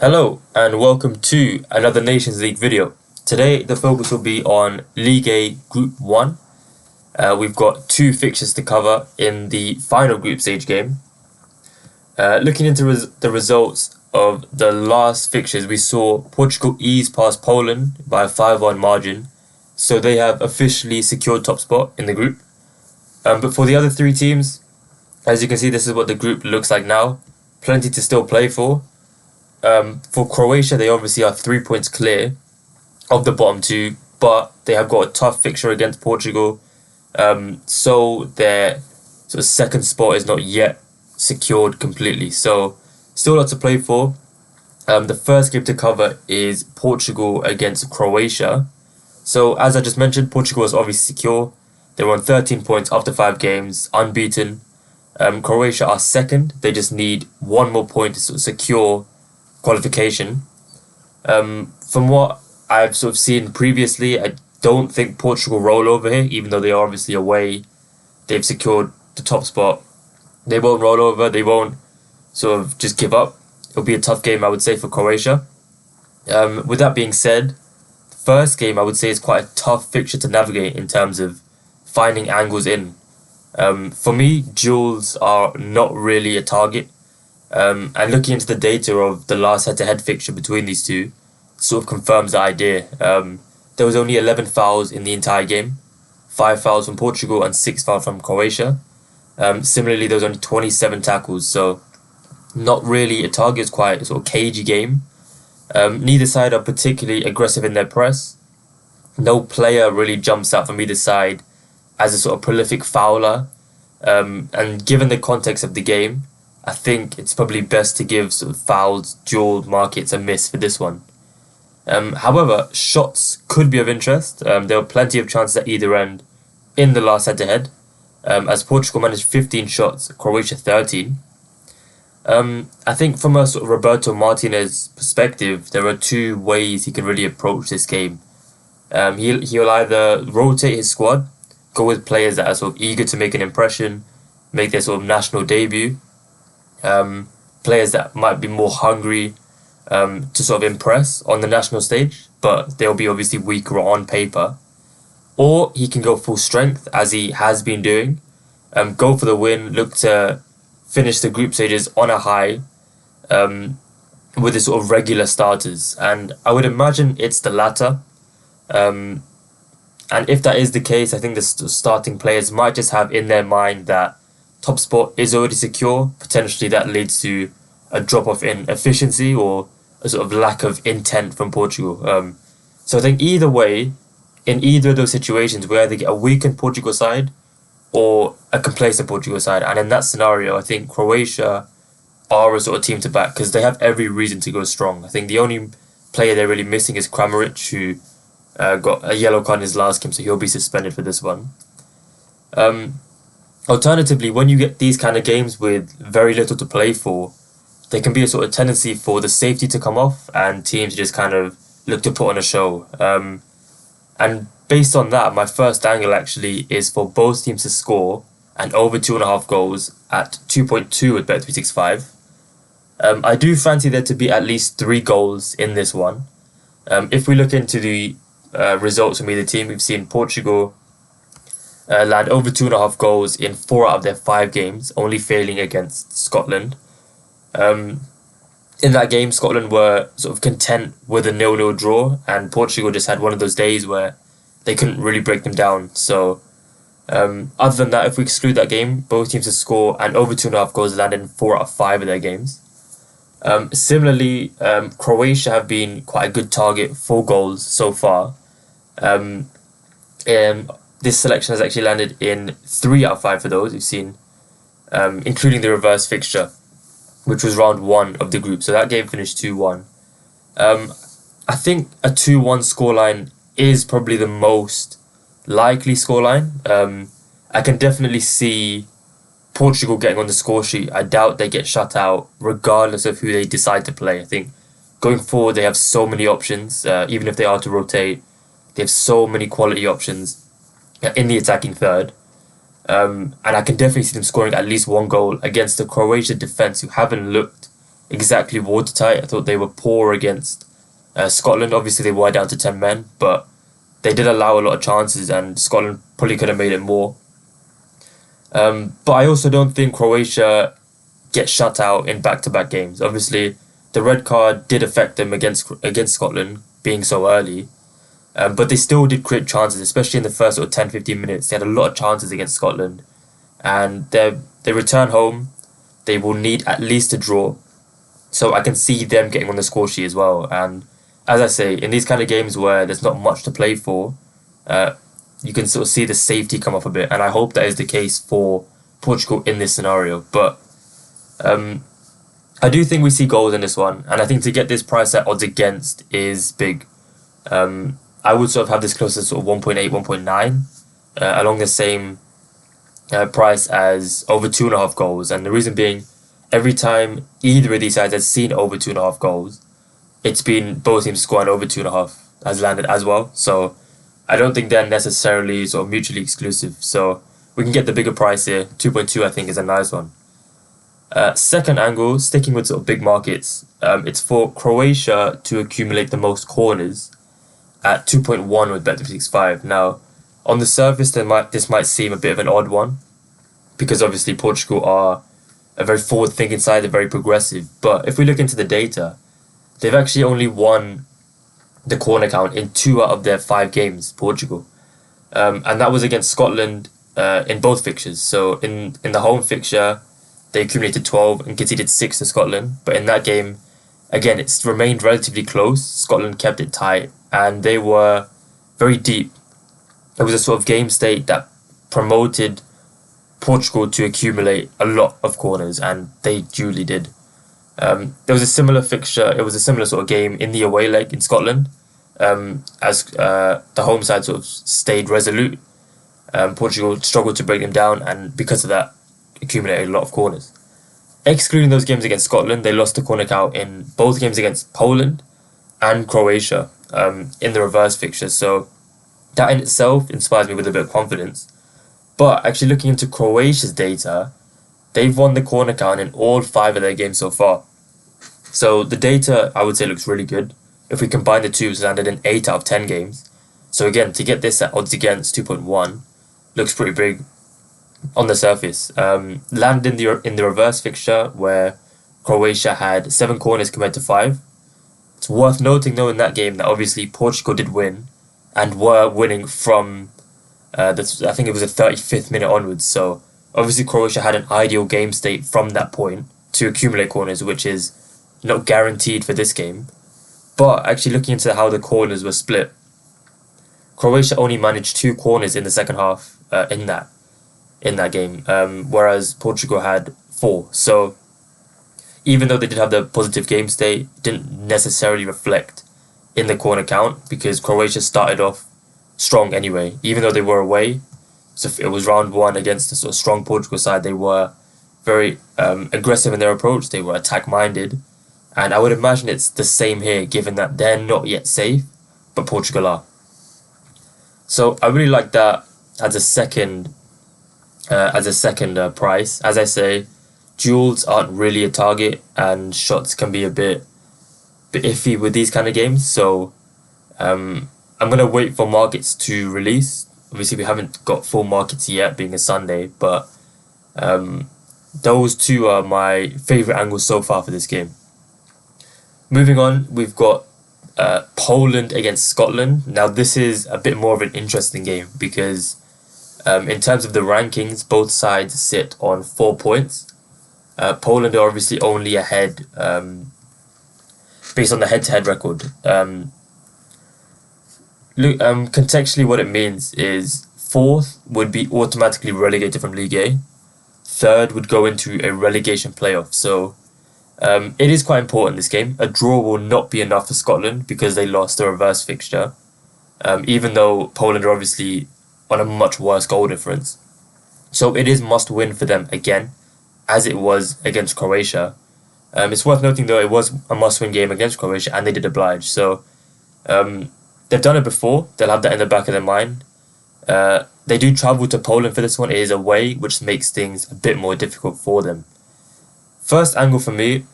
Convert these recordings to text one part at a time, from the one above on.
Hello and welcome to another Nations League video. Today the focus will be on League A Group 1. We've got two fixtures to cover in the final group stage game. Looking into the results of the last fixtures, we saw Portugal ease past Poland by a 5-1 margin, so they have officially secured top spot in the group. But for the other three teams, as you can see, this is what the group looks like now. Plenty to still play for. For Croatia, they obviously are 3 points clear of the bottom two, but they have got a tough fixture against Portugal. So their second spot is not yet secured completely. So still lots to play for. The first game to cover is Portugal against Croatia. So as I just mentioned, Portugal is obviously secure. They're on 13 points after 5 games, unbeaten. Croatia are second. They just need one more point to secure qualification. From what I've seen previously, I don't think Portugal roll over here, even though they are obviously away. They've secured the top spot. They won't roll over. They won't just give up. It'll be a tough game, I would say, for Croatia. With that being said, the first game I would say is quite a tough fixture to navigate in terms of finding angles in. For me, duels are not really a target. And looking into the data of the last head-to-head fixture between these two confirms the idea. There was only 11 fouls in the entire game, 5 fouls from Portugal and 6 fouls from Croatia. Similarly, there was only 27 tackles, so not really a target. It's quite a cagey game. Neither side are particularly aggressive in their press. No player really jumps out from either side as a prolific fouler. And given the context of the game, I think it's probably best to give fouls, dual markets a miss for this one. However, shots could be of interest. There were plenty of chances at either end in the last head-to-head, as Portugal managed 15 shots, Croatia 13. I think from a Roberto Martinez perspective, there are two ways he can really approach this game. He'll either rotate his squad, go with players that are eager to make an impression, make their national debut, players that might be more hungry to impress on the national stage, but they'll be obviously weaker on paper. Or he can go full strength, as he has been doing, go for the win, look to finish the group stages on a high, with his regular starters. And I would imagine it's the latter. And if that is the case, I think the starting players might just have in their mind that top spot is already secure. Potentially that leads to a drop-off in efficiency or a lack of intent from Portugal. So I think either way, in either of those situations, we either get a weakened Portugal side or a complacent Portugal side. And in that scenario, I think Croatia are a team to back because they have every reason to go strong. I think the only player they're really missing is Kramaric, who got a yellow card in his last game, so he'll be suspended for this one. Alternatively, when you get these kind of games with very little to play for, there can be a tendency for the safety to come off and teams just look to put on a show. And based on that, my first angle actually is for both teams to score and over 2.5 goals at 2.2 with Bet365. I do fancy there to be at least 3 goals in this one. If we look into the results from either team, we've seen Portugal land over 2.5 goals in 4 out of their 5 games, only failing against Scotland. In that game, Scotland were content with a 0-0 draw, and Portugal just had one of those days where they couldn't really break them down. So other than that, if we exclude that game, both teams to score and over 2.5 goals landed in 4 out of 5 of their games. Similarly, Croatia have been quite a good target for goals so far. This selection has actually landed in 3 out of 5 for those we've seen, including the reverse fixture, which was round 1 of the group. So that game finished 2-1. I think a 2-1 scoreline is probably the most likely scoreline. I can definitely see Portugal getting on the score sheet. I doubt they get shut out, regardless of who they decide to play. I think going forward, they have so many options. Even if they are to rotate, they have so many quality options in the attacking third. And I can definitely see them scoring at least 1 goal against the Croatian defence, who haven't looked exactly watertight. I thought they were poor against Scotland. Obviously, they were down to 10 men, but they did allow a lot of chances, and Scotland probably could have made it more. But I also don't think Croatia gets shut out in back-to-back games. Obviously, the red card did affect them against Scotland, being so early. But they still did create chances, especially in the first sort of 10-15 minutes. They had a lot of chances against Scotland. And they return home. They will need at least a draw. So I can see them getting on the score sheet as well. And as I say, in these kind of games where there's not much to play for, you can sort of see the safety come up a bit. And I hope that is the case for Portugal in this scenario. But I do think we see goals in this one. And I think to get this price at odds against is big. I would sort of have this close to sort of 1.8, 1.9, along the same price as over 2.5 goals. And the reason being, every time either of these sides has seen over 2.5 goals, it's been both teams scoring over 2.5 has landed as well. So I don't think they're necessarily sort of mutually exclusive. So we can get the bigger price here. 2.2 I think is a nice one. Second angle, sticking with sort of big markets, it's for Croatia to accumulate the most corners at 2.1 with Bet365. Now, on the surface, this might seem a bit of an odd one, because obviously Portugal are a very forward-thinking side, they're very progressive. But if we look into the data, they've actually only won the corner count in 2 out of their 5 games, Portugal. And that was against Scotland in both fixtures. So in the home fixture, they accumulated 12 and conceded 6 to Scotland. But in that game, again, it's remained relatively close. Scotland kept it tight, and they were very deep. It was a sort of game state that promoted Portugal to accumulate a lot of corners, and they duly did. There was a similar fixture, it was a similar sort of game in the away leg in Scotland, as the home side sort of stayed resolute. Portugal struggled to break them down, and because of that, accumulated a lot of corners. Excluding those games against Scotland, they lost the corner count in both games against Poland and Croatia in the reverse fixture. So that in itself inspires me with a bit of confidence. But actually looking into Croatia's data, they've won the corner count in all 5 of their games so far. So the data, I would say, looks really good. If we combine the two, it's landed in 8 out of 10 games. So again, to get this at odds against 2.1 looks pretty big on the surface. Landed in the reverse fixture where Croatia had 7 corners compared to 5. It's worth noting though in that game that obviously Portugal did win and were winning from I think it was the 35th minute onwards. So obviously Croatia had an ideal game state from that point to accumulate corners, which is not guaranteed for this game. But actually looking into how the corners were split, Croatia only managed 2 corners in the second half in that game, whereas Portugal had 4. So even though they did have the positive game state, it didn't necessarily reflect in the corner count, because Croatia started off strong anyway. Even though they were away, so it was round 1 against a sort of strong Portugal side, they were very aggressive in their approach, they were attack-minded, and I would imagine it's the same here, given that they're not yet safe, but Portugal are. So I really like that as a second price. As I say, duels aren't really a target, and shots can be a bit iffy with these kind of games. So I'm gonna wait for markets to release. Obviously, we haven't got full markets yet, being a Sunday, but those two are my favorite angles so far for this game. Moving on, we've got Poland against Scotland. Now, this is a bit more of an interesting game because in terms of the rankings, both sides sit on 4 points. Poland are obviously only ahead based on the head-to-head record. Contextually, what it means is 4th would be automatically relegated from League A. 3rd would go into a relegation playoff. So it is quite important, this game. A draw will not be enough for Scotland because they lost the reverse fixture, even though Poland are obviously on a much worse goal difference. So it is must win for them again, as it was against Croatia. It's worth noting though, it was a must win game against Croatia and they did oblige. So they've done it before, they'll have that in the back of their mind. They do travel to Poland for this one. It is away, which makes things a bit more difficult for them. First angle for me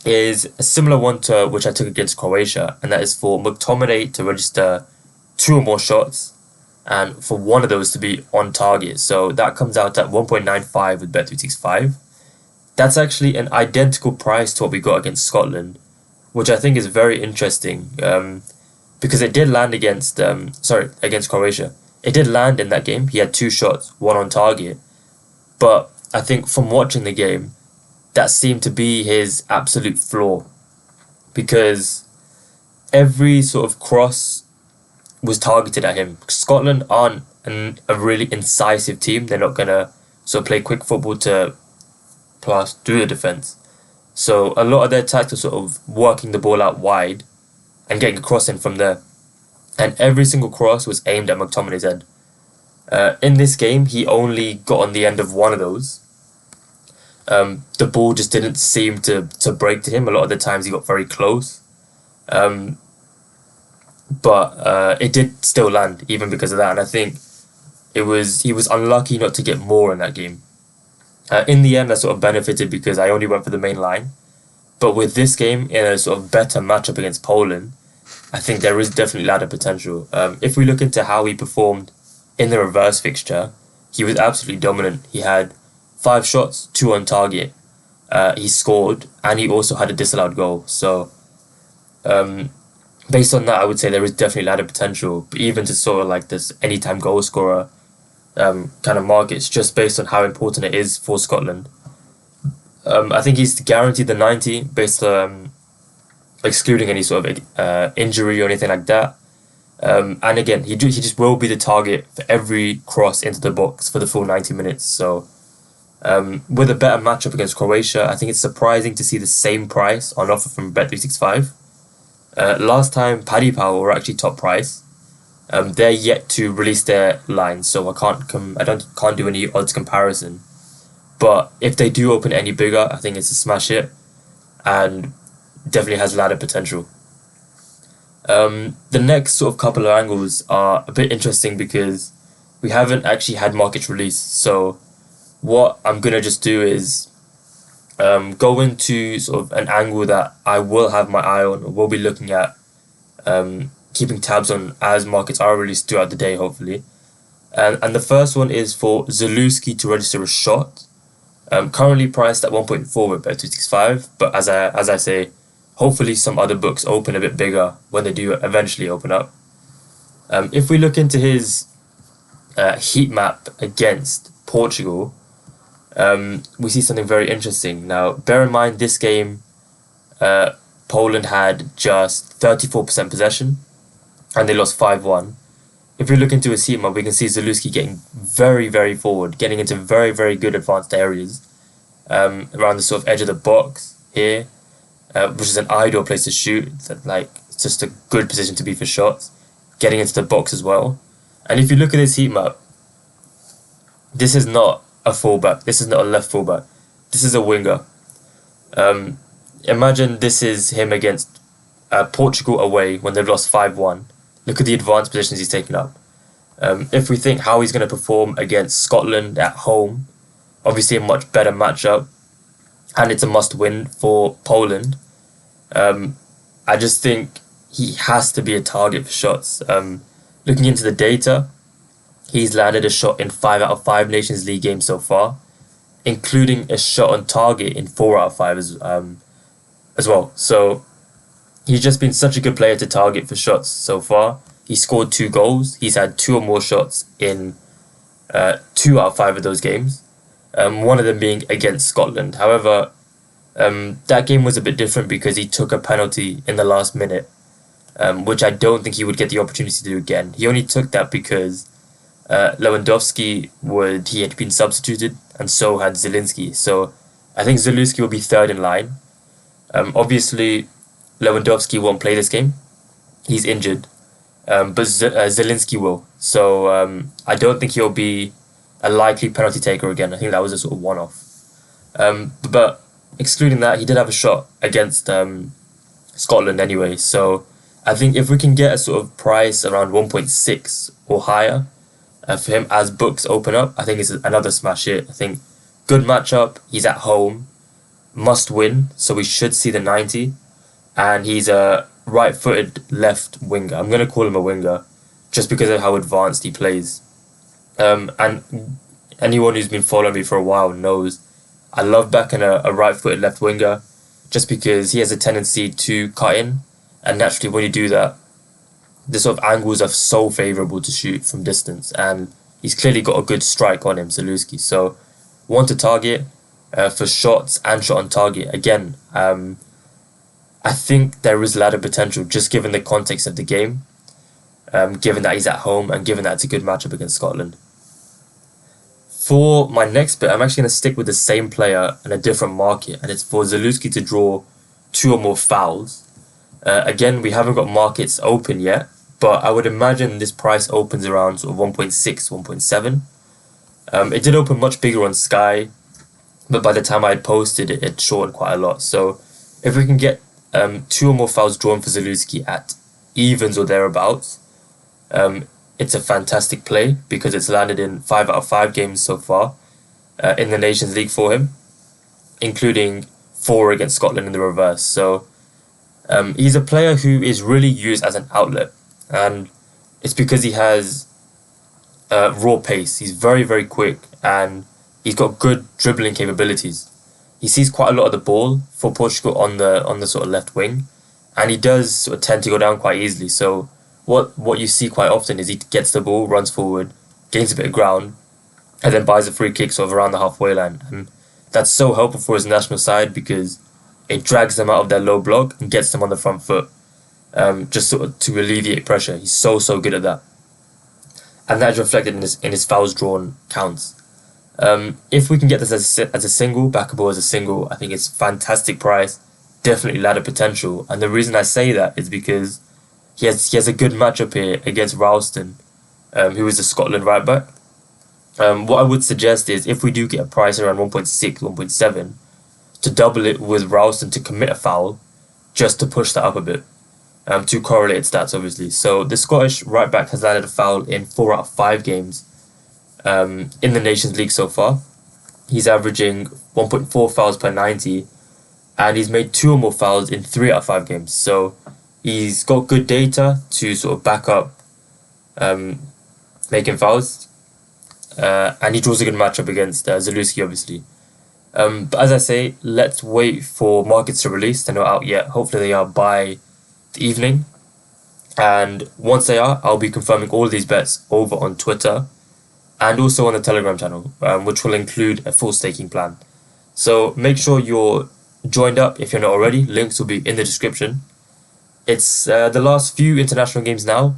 is a similar one to which I took against Croatia, and that is for McTominay to register 2 or more shots, and for one of those to be on target. So that comes out at 1.95 with Bet365. That's actually an identical price to what we got against Scotland, which I think is very interesting, because it did land against Croatia. It did land in that game. He had 2 shots, one on target. But I think from watching the game, that seemed to be his absolute flaw, because every sort of cross was targeted at him. Scotland aren't a really incisive team. They're not going to sort of play quick football to pass through the defence. So a lot of their attacks are sort of working the ball out wide and getting a cross in from there. And every single cross was aimed at McTominay's head. In this game, he only got on the end of one of those. The ball just didn't seem to break to him. A lot of the times he got very close. But it did still land, even because of that. And I think he was unlucky not to get more in that game. In the end, I sort of benefited because I only went for the main line. But with this game, in a sort of better matchup against Poland, I think there is definitely ladder potential. If we look into how he performed in the reverse fixture, he was absolutely dominant. He had 5 shots, 2 on target. He scored, and he also had a disallowed goal. So, based on that, I would say there is definitely ladder potential. But even to sort of like this anytime goal scorer kind of markets, just based on how important it is for Scotland, I think he's guaranteed the 90 based excluding any sort of injury or anything like that. And again, he just will be the target for every cross into the box for the full 90 minutes. So with a better matchup against Croatia, I think it's surprising to see the same price on offer from Bet365. Last time, Paddy Power were actually top price. They're yet to release their line, so I can't do any odds comparison. But if they do open any bigger, I think it's a smash hit, and definitely has ladder potential. The next sort of couple of angles are a bit interesting because we haven't actually had markets released. So what I'm gonna just do is go into sort of an angle that I will have my eye on, or will be looking at, keeping tabs on as markets are released throughout the day, hopefully. And the first one is for Zalewski to register a shot. Currently priced at 1.4 with Bet365, but as I say, hopefully some other books open a bit bigger when they do eventually open up. If we look into his heat map against Portugal, we see something very interesting. Now, bear in mind this game, Poland had just 34% possession, and they lost 5-1. If we look into his heat map, we can see Zalewski getting very, very forward, getting into very, very good advanced areas around the sort of edge of the box here, which is an ideal place to shoot. It's just a good position to be for shots, getting into the box as well. And if you look at his heat map, this is not a fullback. This is not a left fullback. This is a winger. Imagine this is him against Portugal away when they've lost 5-1. Look at the advanced positions he's taken up. If we think how he's going to perform against Scotland at home, obviously a much better matchup, and it's a must-win for Poland. I just think he has to be a target for shots. Looking into the data, he's landed a shot in 5 out of 5 Nations League games so far, including a shot on target in 4 out of 5 as well. So he's just been such a good player to target for shots so far. He scored 2 goals. He's had 2 or more shots in 2 out of 5 of those games. One of them being against Scotland. However, that game was a bit different because he took a penalty in the last minute, which I don't think he would get the opportunity to do again. He only took that because Lewandowski he had been substituted, and so had Zielinski. So I think Zalewski will be third in line. Obviously, Lewandowski won't play this game. He's injured. But Zielinski will. So I don't think he'll be a likely penalty taker again. I think that was a sort of one-off. But excluding that, he did have a shot against Scotland anyway. So I think if we can get a sort of price around 1.6 or higher for him as books open up, I think it's another smash hit. I think good matchup. He's at home. must win, so we should see the 90. And he's a right-footed left winger. I'm going to call him a winger just because of how advanced he plays. And anyone who's been following me for a while knows I love backing a right-footed left winger just because he has a tendency to cut in. And naturally, when you do that, the sort of angles are so favourable to shoot from distance. And he's clearly got a good strike on him, Zalewski. So, one to target for shots and shot on target. Again, I think there is ladder potential just given the context of the game, given that he's at home and given that it's a good matchup against Scotland. For my next bit, I'm actually going to stick with the same player in a different market, and it's for Zalewski to draw 2 or more fouls. Again, we haven't got markets open yet, but I would imagine this price opens around sort of 1.6, 1.7. It did open much bigger on Sky, but by the time I had posted it, it shortened quite a lot. So if we can get 2 or more fouls drawn for Zalewski at evens or thereabouts, it's a fantastic play because it's landed in 5 out of 5 games so far in the Nations League for him, including 4 against Scotland in the reverse. So he's a player who is really used as an outlet, and it's because he has raw pace. He's very, very quick, and he's got good dribbling capabilities. He sees quite a lot of the ball for Portugal on the sort of left wing, and he does sort of tend to go down quite easily. So what you see quite often is he gets the ball, runs forward, gains a bit of ground, and then buys a free kick sort of around the halfway line. And that's so helpful for his national side because it drags them out of their low block and gets them on the front foot, just sort of to alleviate pressure. He's so good at that, and that is reflected in his fouls drawn counts. If we can get this as a single, backable as a single, I think it's fantastic price, definitely ladder potential. And the reason I say that is because he has a good matchup here against Ralston, who is a Scotland right back. What I would suggest is if we do get a price around 1.6, 1.7, to double it with Ralston to commit a foul, just to push that up a bit. Two correlated stats, obviously. So the Scottish right back has landed a foul in 4 out of 5 games in the Nations League so far. He's averaging 1.4 fouls per 90, and he's made 2 or more fouls in 3 out of 5 games. So he's got good data to sort of back up making fouls, and he draws a good matchup against Zalewski, obviously. But as I say, let's wait for markets to release. They're not out yet. Hopefully they are by the evening. And once they are, I'll be confirming all these bets over on Twitter and also on the Telegram channel, which will include a full staking plan. So make sure you're joined up if you're not already. Links will be in the description. It's the last few international games now.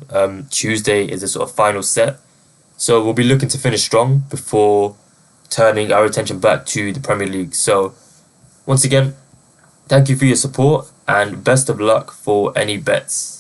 Tuesday is the sort of final set. So we'll be looking to finish strong before turning our attention back to the Premier League. So once again, thank you for your support and best of luck for any bets.